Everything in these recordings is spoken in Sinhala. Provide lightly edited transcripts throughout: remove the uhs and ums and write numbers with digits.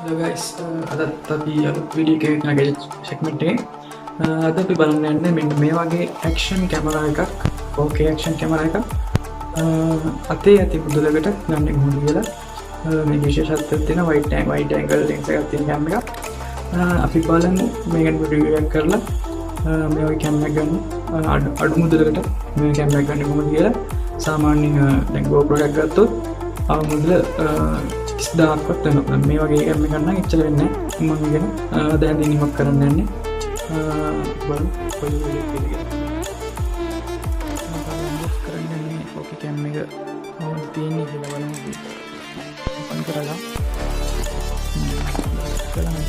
Hello guys, අදත් අපි වීඩියෝ එකක් කරන Gadget segment එකේ අද අපි බලන්න යන්නේ මෙන්න මේ වගේ action camera එකක් 4K action camera එකක් අතේ ඇති මුදලකට ගන්න කොහොමද කියලා මේ විශේෂත්වයක් තියෙන wide angle lens එකක් තියෙන cam එකක් අපි බලමු මේකට review එකක් කරලා මේ වගේ cam එකක් ගන්න අඩු මුදලකට මේ cam එකක් ගන්න කොහොමද කියලා සාමාන්‍යයෙන් දැන් GoPro එකක් ගත්තොත් මුදල 30,000ක්වත් වෙනවා. මේ වගේ එකක් ගන්න ඉච්චර වෙන්නේ නැහැ. මම ඉගෙන දැන් දිනීමක් කරන්න යන්නේ. බලමු කොයි වගේ එකද කියලා. මම කරන්නේ ඕකේ කැම් එක කොහොමද තියෙන්නේ කියලා බලමු. ඔපන් කරලා බලමු.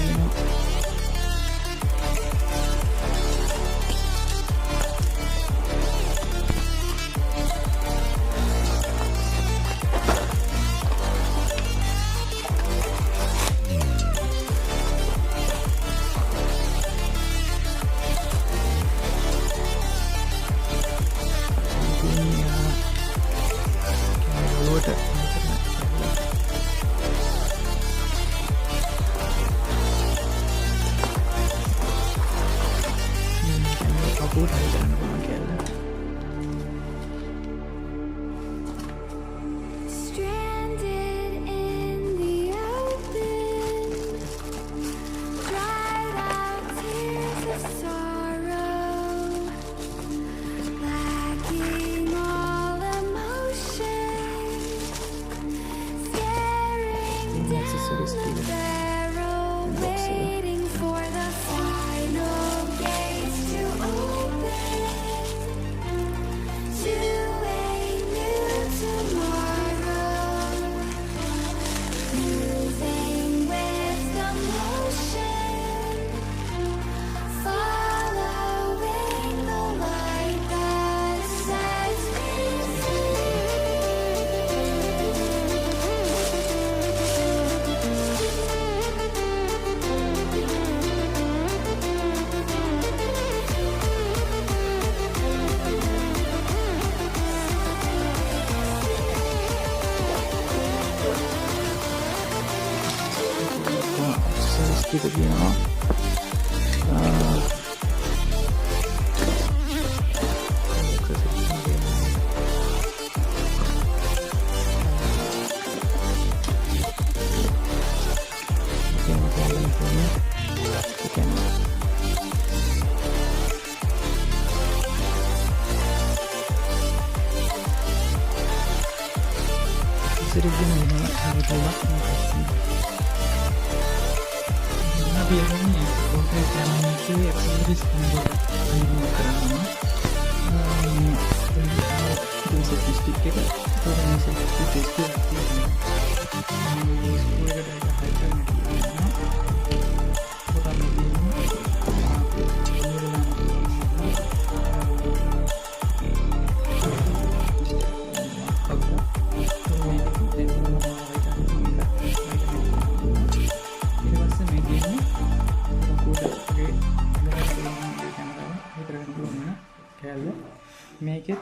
Kita gini biasanya untuk channel itu aksesoris untuk karena itu sophisticated karena sophisticated make it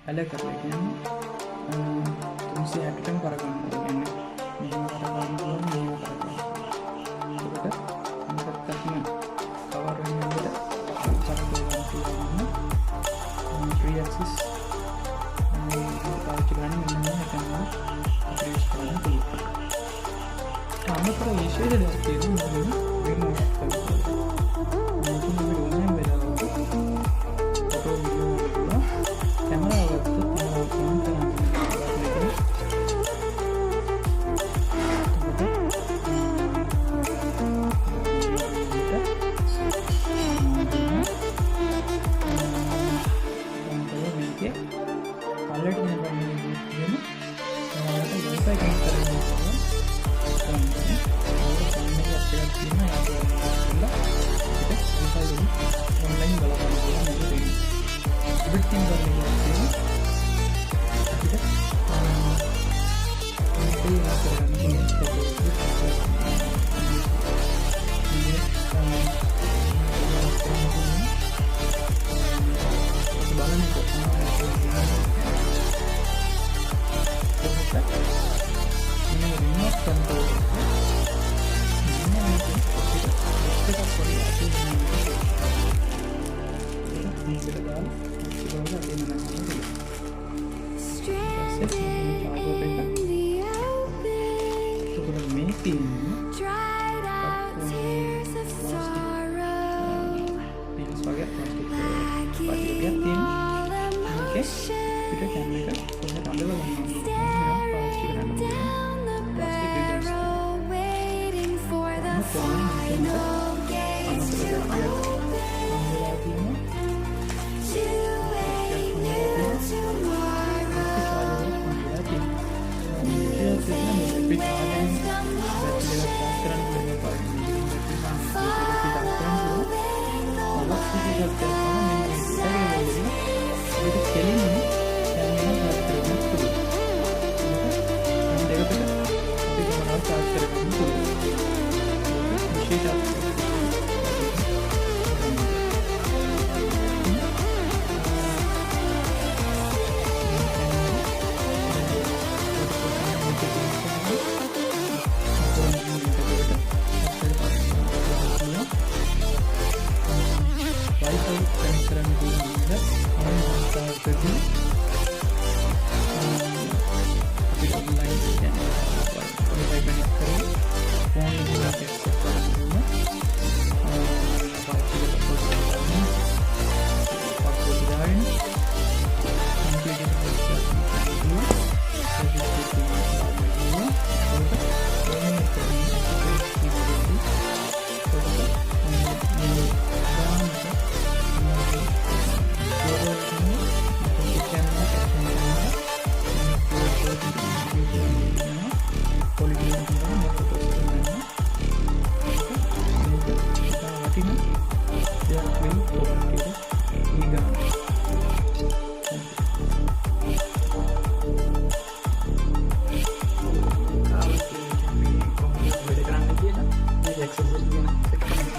ඇල කරලා කියන්නේ 360ටම කරගන්න ඕනේ. මෙහෙම කරගන්න ඕනේ, මෙහෙම කරගන්න. ඒකට මොකක්දක්ම කවර් වෙන විදිහට කරගන්න තියෙනවා. 3 axis පාවිච්චි කරන්නේ මෙන්න මෙතන ක්‍රියේට් කරන්න පුළුවන්. අමතර විශේෂ දෙයක් තියෙනවා මෙන්න රිමූව් කරනවා. මේක නෙමෙයි ඕනේ වෙලාවට ෆොටෝ වීඩියෝ වල කැමරාව ගත්තොත් කැමරාව කොහොමද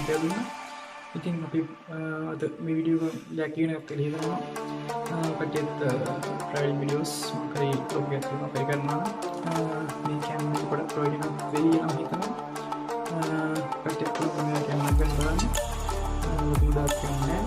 කරන්නේ? ඉතින් අපි අද මේ වීඩියෝ එක කියන එක පිළිගන්නවා. කටියත් ට්‍රයිල් වීඩියෝස් මම කරේ බ්ලොග් එකක් තියෙනවා අපේ කරනවා. මේ කැමරා එක පොඩක් ප්‍රයෝජනවත් වෙයි නම් හිතනවා. කටියත් මේ කැමරා එක බලන්න. ලොකු දායක් නැහැ.